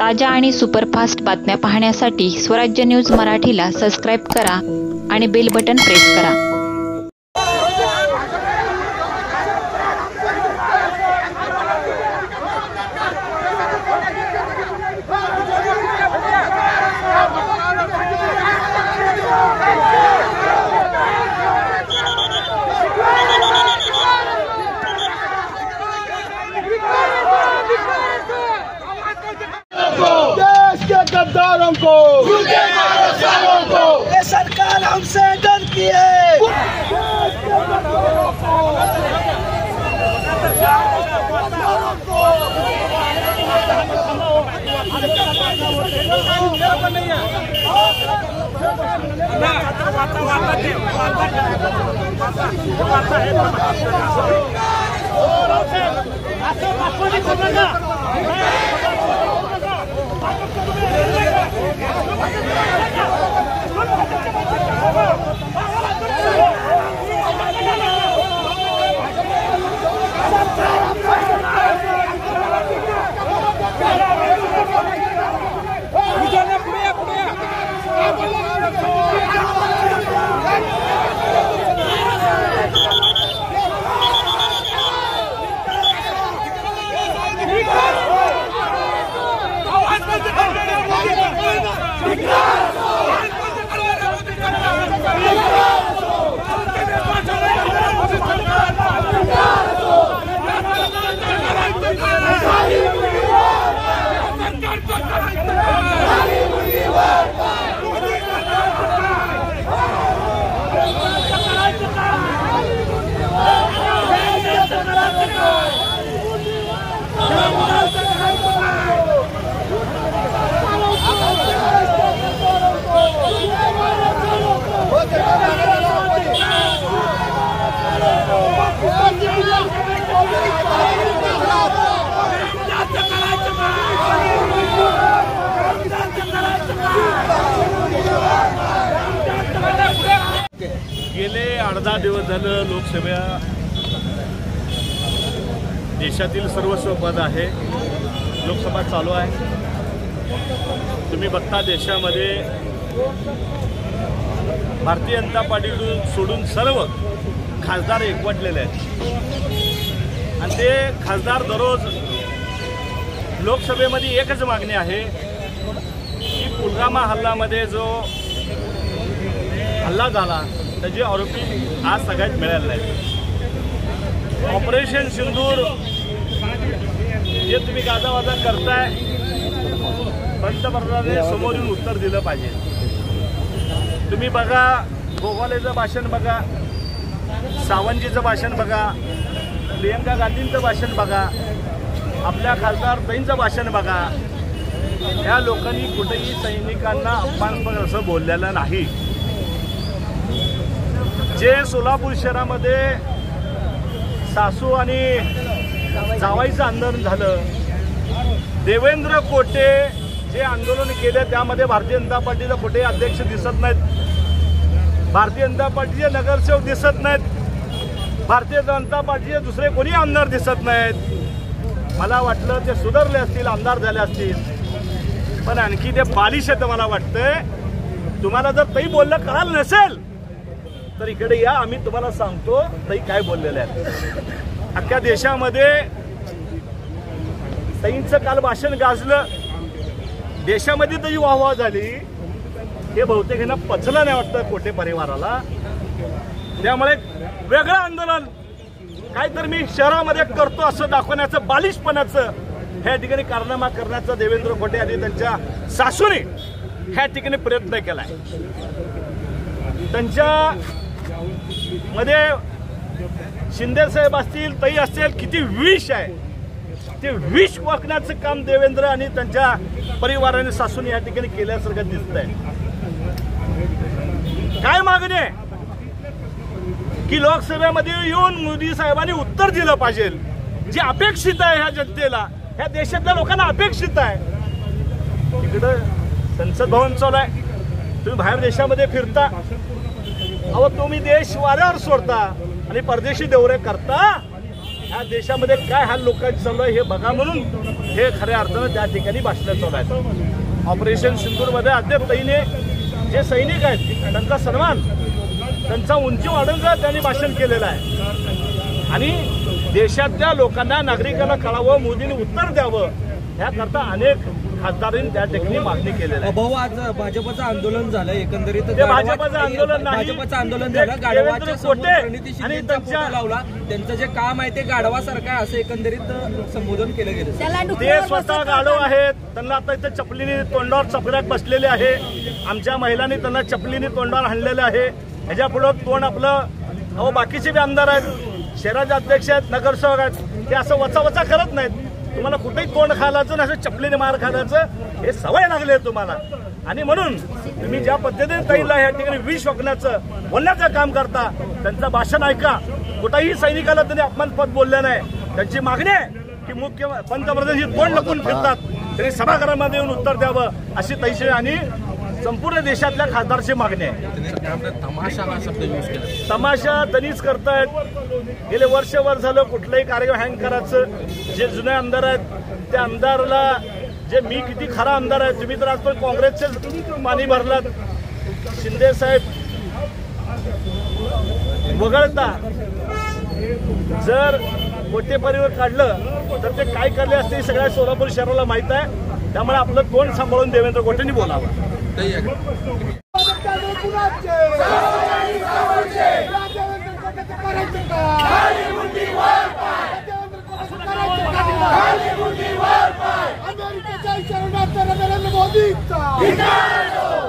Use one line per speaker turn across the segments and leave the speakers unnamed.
ताज्या आणि सुपरफास्ट बातम्या पाहण्यासाठी स्वराज्य न्यूज मराठीला सबस्क्राईब करा आणि बेल बटन प्रेस करा।
देश के गद्दारों को, ये सरकार हमसे डरती है।
गेले 8-10 दिवस झालं लोकसभा देशातील सर्वस्व पद आहे। लोकसभा चालू आहे। तुम्ही बघता देशामध्ये भारतीय जनता पार्टी सोडून सर्व खासदार एकवटलेले आहेत आणि ते खासदार दररोज लोकसभेमध्ये एकच मागणी आहे की पुलवामा हल्ल्यामध्ये जो हल्ला झाला त्याचे आरोपी आज सगळ्यात मिळाले आहेत। ऑपरेशन सिंदूर जे तुम्ही गाजावाजा करताय पंतप्रधानांनी समोर येऊन उत्तर दिलं पाहिजे। तुम्ही बघा गोगोलेचं भाषण बघा, सावंतजीचं भाषण बघा, प्रियंका गांधींचं भाषण बघा, आपल्या खासदार ताईंचं भाषण बघा। या लोकांनी कुठेही सैनिकांना अपमानास्पद असं बोललेलं नाही। जे सोलापूर शहरामध्ये सासू आणि जावाईचं आंदोलन झालं, देवेंद्र कोटे जे आंदोलन केले त्यामध्ये भारतीय जनता पार्टीचे कुठेही अध्यक्ष दिसत नाहीत, भारतीय जनता पार्टीचे नगरसेवक दिसत नाहीत, भारतीय जनता पार्टीचे दुसरे कोणी आमदार दिसत नाहीत। मला वाटलं ते सुधारले असतील, आमदार झाले असतील, पण आणखी ते बालिश आहे। मला वाटतंय तुम्हाला जर ताई बोललं कळालं नसेल तर इकडे या, आम्ही तुम्हाला सांगतो ताई काय बोललेले आहेत। अख्ख्या देशामध्ये ताईंचं काल भाषण गाजलं, देशामध्ये तरी वाहवा झाली। हे बहुतेक यांना पचलं नाही वाटतं कोटे परिवाराला। त्यामुळे वेगळं आंदोलन काहीतरी मी शहरामध्ये करतो असं दाखवण्याचं, बालिशपणाचं ह्या ठिकाणी कारनामा करण्याचा देवेंद्र कोटे आणि त्यांच्या सासूने ह्या ठिकाणी प्रयत्न केलाय। त्यांच्या मध्ये शिंदे साहेब असतील, ताई असतील, किती विष आहे ते विष वाकण्याचं काम देवेंद्र आणि त्यांच्या परिवाराने सासूने या ठिकाणी केल्यासारखं दिसतंय। काय मागणी आहे की लोकसभेमध्ये येऊन मोदी साहेबांनी उत्तर दिलं पाहिजे, जे अपेक्षित आहे ह्या जनतेला, ह्या देशातल्या लोकांना अपेक्षित आहे। इकडं संसद भवन चालू आहे, तुम्ही बाहेर देशामध्ये फिरता, अहो तुम्ही देश वाऱ्यावर सोडता आणि परदेशी दौरे करता, ह्या देशामध्ये काय हाल लोकांचे चालू आहे हे बघा म्हणून हे खऱ्या अर्थानं त्या ठिकाणी भाषणं चालू आहेत. ऑपरेशन सिंदूरमध्ये अद्याप जे सैनिक आहेत त्यांचा सन्मान, त्यांचा उंची वाढवून त्यांनी भाषण केलेलं आहे आणि देशातल्या लोकांना, नागरिकांना कळावं, मोदींनी उत्तर द्यावं ह्याकरता अनेक खासदारांनी त्या ठिकाणी मागणी केलेली आहे.
भाऊ, आज भाजपचं आंदोलन झालं, एकंदरीत
भाजपचं आंदोलन नाही,
भाजपचं आंदोलन झालं. गाढवाच्या समोर प्रणिती शिंदेचा फोटो लावला. त्यांचं जे काम आहे ते गाढवासारखं आहे असं एकंदरीत संबोधन केलं गेलं.
ते स्वतः गाढव आहेत, त्यांना आता इथे चपलीने तोंडावर चपऱ्यात बसलेले आहे. आमच्या महिलांनी त्यांना चपलीने तोंडावर आणलेलं आहे. ह्याच्या पुढं तोंड आपलं बाकीचे बी आमदार आहेत, शहराचे अध्यक्ष आहेत, नगरसेवक आहेत, ते असं वचा करत नाहीत. तुम्हाला कुठेही तोंड खायचं ना, असं चपलीने मार खायचं हे सवय लागली आहे तुम्हाला. आणि म्हणून तुम्ही ज्या पद्धतीने ताईला या ठिकाणी विष बोलण्याचं काम करता, त्यांचं भाषण ऐका. कुठल्याही सैनिकाला त्यांनी अपमानपद बोलले नाही. त्यांची मागणी आहे की पंतप्रधान ही तोंड लपून फिरतात, त्यांनी सभागृहामध्ये येऊन उत्तर द्यावं अशी तैशी आणि संपूर्ण देशातल्या खासदारची मागणी आहे. तमाशा त्यांनीच करतायत. गेले वर्षभर झालं कुठलाही कार्यक्रम हँग करायचं. जे जुने आमदार आहेत त्या आमदारला जे मी किती खरा आमदार आहे, तुम्ही तर आजपर्यंत काँग्रेसचे पाणी भरलात. शिंदे साहेब वगळता जर कोटे परिवार काढलं तर ते काय करले असते सगळ्या सोलापूर शहराला माहित आहे. त्यामुळे आपलं तोंड सांभाळून देवेंद्र कोटेंनी बोलावं.
अमेरिकेच्या शरणार्थ नरेंद्र मोदींचा,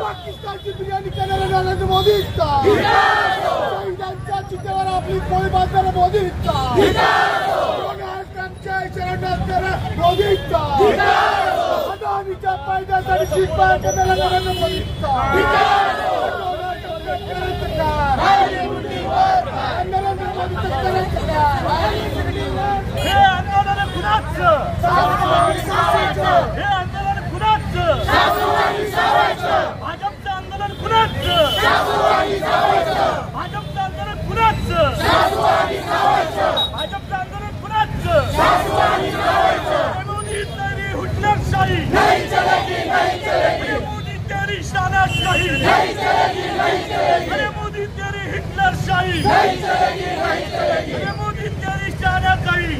पाकिस्तानची बिर्याणी करणारा नरेंद्र मोदींचा, शहीदांच्या चितेवर आपली पोळी बांधणारा मोदींचा, डोनाल्ड ट्रम्पच्या शरणार्थ मोदींचा, अदानीच्या फायद्यासाठी शिरपार करणारा नरेंद्र मोदींचा, नरेंद्र मोदींचा
हे आंदोलन कुणाचं? हे आंदोलन कुणाचं? भाजपचं आंदोलन कुणाचं? भाजपचं आंदोलन कुणाचं? भाजपचं आंदोलन कुणाचं? मोदी तेरी हुटलरशाही, मोदी तेरी शानाशाही, मोदी तेरी हिटलरशाही, मोदी तेरी शानाशाही.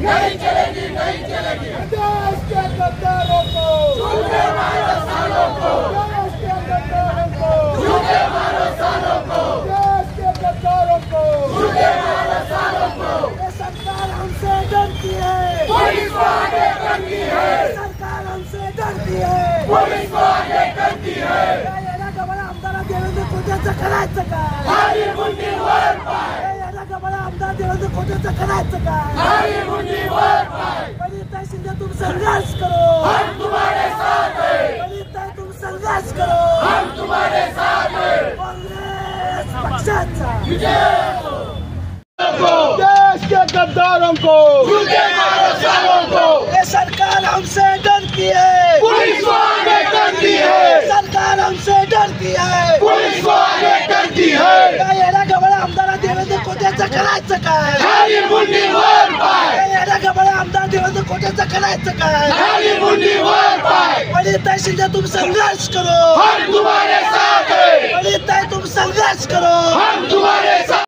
देश के गद्दारों को झूठे मारो सालों को, देश के गद्दारों को झूठे मारो सालों को, देश के गद्दारों को झूठे मारो सालों को. ये सरकार हमसे डरती है, पुलिस को आगे करती है. सरकार हमसे डरती है, पुलिस को आगे करती है. याला गबळा आमदार देवेंद्र कोटेचं करायचं काय? हरी मुंडी वर पाय. याला गबळा आमदार देवेंद्र कोटेचं करायचं काय? हरी मुंडी वर पाय. वनिता शिंदे तुम संघर्ष करो, हम तुम्हारे साथ हैं. वनिता तुम संघर्ष करो, हम तुम्हारे साथ हैं. कांग्रेस पक्षाचा विजय हो. देश के गद्दारों को झूठे मारो सालों को. ये सरकार हमसे डरती है, पुलिस को आगे करती है. सरकार हमसे डरती है, पुलिस को आगे करती है. याला गबळा आमदार देवेंद्र कोटेचं करायचं काय? हरी मुंडी वर पाय. याला गबळा आमदार देवेंद्र कोटेचं करायचं काय? हरी मुंडी वर पाय. वनिता शिंदे तुम संघर्ष करो, हम तुम्हारे साथ हैं. वनिता तुम संघर्ष करो, हम तुम्हारे साथ.